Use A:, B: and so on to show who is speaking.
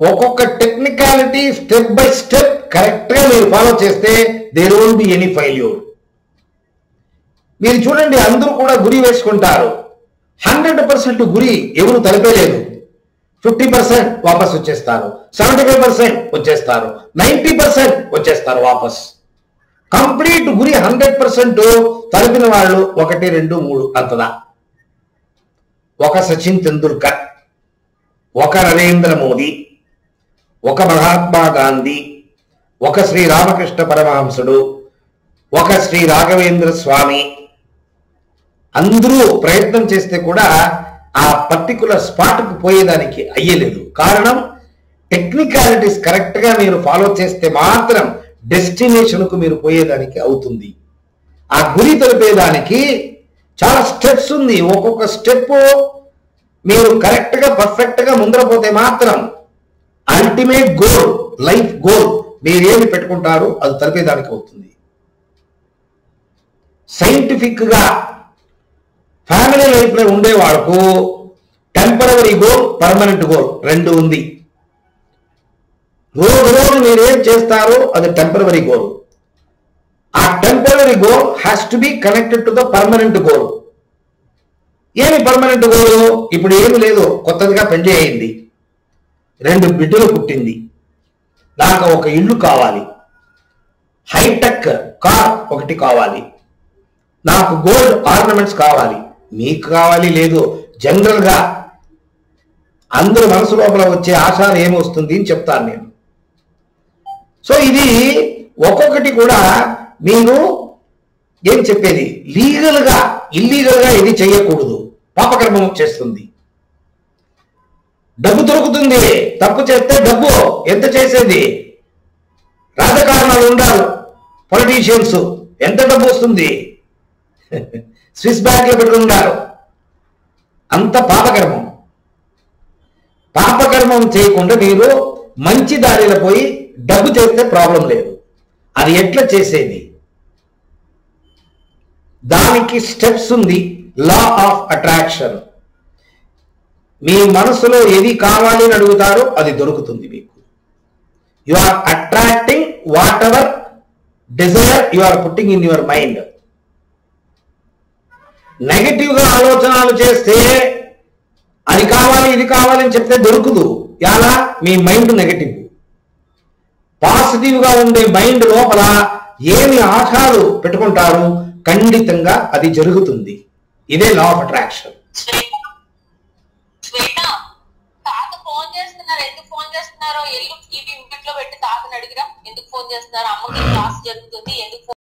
A: ఒక్కొక్క technicality step by step correct గా మీరు ఫాలో చేస్తే there won't be any failure. మీరు చూడండి, అందరూ కూడా గురి వేసుకుంటారు. 100% గురి ఎవరు తలపేలేదు. 50% వాపస్ వచ్చేస్తారు, 75% వచ్చేస్తారు, 90% వచ్చేస్తారు వాపస్. కంప్లీట్ గురి 100% తలపిన వాళ్ళు 1, 2, 3 అంతదా. ఒక సచిన్ తెందుల్కర్, ఒక నరేంద్ర మోదీ, ఒక మహాత్మా గాంధీ, ఒక శ్రీ రామకృష్ణ పరమహంసుడు, ఒక శ్రీ రాఘవేంద్ర స్వామి, అందరూ ప్రయత్నం చేస్తే కూడా ఆ పర్టికులర్ స్పాట్కు పోయేదానికి అయ్యలేదు. కారణం, టెక్నికాలిటీస్ కరెక్ట్ గా మీరు ఫాలో చేస్తే మాత్రం డెస్టినేషన్ కు మీరు పోయేదానికి అవుతుంది. ఆ గురి తెలిపేదానికి చాలా స్టెప్స్ ఉంది. ఒక్కొక్క స్టెప్ మీరు కరెక్ట్ గా పర్ఫెక్ట్ గా ముందర పోతే మాత్రం అల్టిమేట్ గోల్, లైఫ్ గోల్ మీరేమి పెట్టుకుంటారో అది తెలిపేదానికి అవుతుంది. సైంటిఫిక్ గా ఫ్యామిలీ లైఫ్ లో ఉండే వాళ్ళకు టెంపరరీ గోల్, పర్మనెంట్ గోల్ రెండు ఉంది. రోజు మీరేం చేస్తారో అది టెంపరరీ గోల్. ఆ temporary goal has to be connected to the permanent goal. ఏమి పర్మనెంట్ గోల్? ఇప్పుడు ఏమి లేదు, కొత్తదిగా పెళ్లి అయింది, 2 బిడ్డలు పుట్టింది, నాకు ఒక ఇల్లు కావాలి, హైటెక్ కార్ ఒకటి కావాలి, నాకు గోల్డ్ ఆర్నమెంట్స్ కావాలి. మీకు కావాలి లేదు, జనరల్ గా అందరూ మనసు లోపల వచ్చే ఆశలు ఏమొస్తుంది అని చెప్తాను నేను. సో ఇది ఒక్కొక్కటి కూడా మీరు ఏం చెప్పేది, లీగల్ గా ఇల్లీగల్ గా ఇది చేయకూడదు, పాపకర్మం చేస్తుంది. డబ్బు దొరుకుతుంది, తప్పు చేస్తే డబ్బు ఎంత చేసేది, రాజకారణాలు ఉండాలి, పొలిటీషియన్స్ ఎంత డబ్బు వస్తుంది, స్విస్ బ్యాంక్ లో పెట్టుకుంటారు, అంత పాపకర్మం. పాపకర్మం చేయకుండా మీరు మంచి దారిలో పోయి డబ్బు చేస్తే ప్రాబ్లం లేదు. అది ఎట్లా చేసేది, దానికి స్టెప్స్ ఉంది. Law of attraction. మీ మనసులో ఏది కావాలి అని అడుగుతారో అది దొరుకుతుంది మీకు. You are attracting whatever desire you are putting in your mind. Negative గా ఆలోచనలు చేస్తే అది కావాలి ఇది కావాలి అని చెప్తే దొరకదు. ఎలా? మీ మైండ్ నెగటివ్. పాజిటివ్ గా ఉండే మైండ్ లోపల ఏమి ఆశలు పెట్టుకుంటారు ఖండితంగా అది జరుగుతుంది. ఇదే లా ఆఫ్ అట్రాక్షన్.
B: తాత ఫోన్ చేస్తున్నారు, ఎందుకు ఫోన్ చేస్తున్నారో ఎల్లు టీవీ ఇంట్లో పెట్టి తాతని అడిగిరా, ఎందుకు ఫోన్ చేస్తున్నారు, అమ్మకి క్లాస్ జరుగుతుంది, ఎందుకు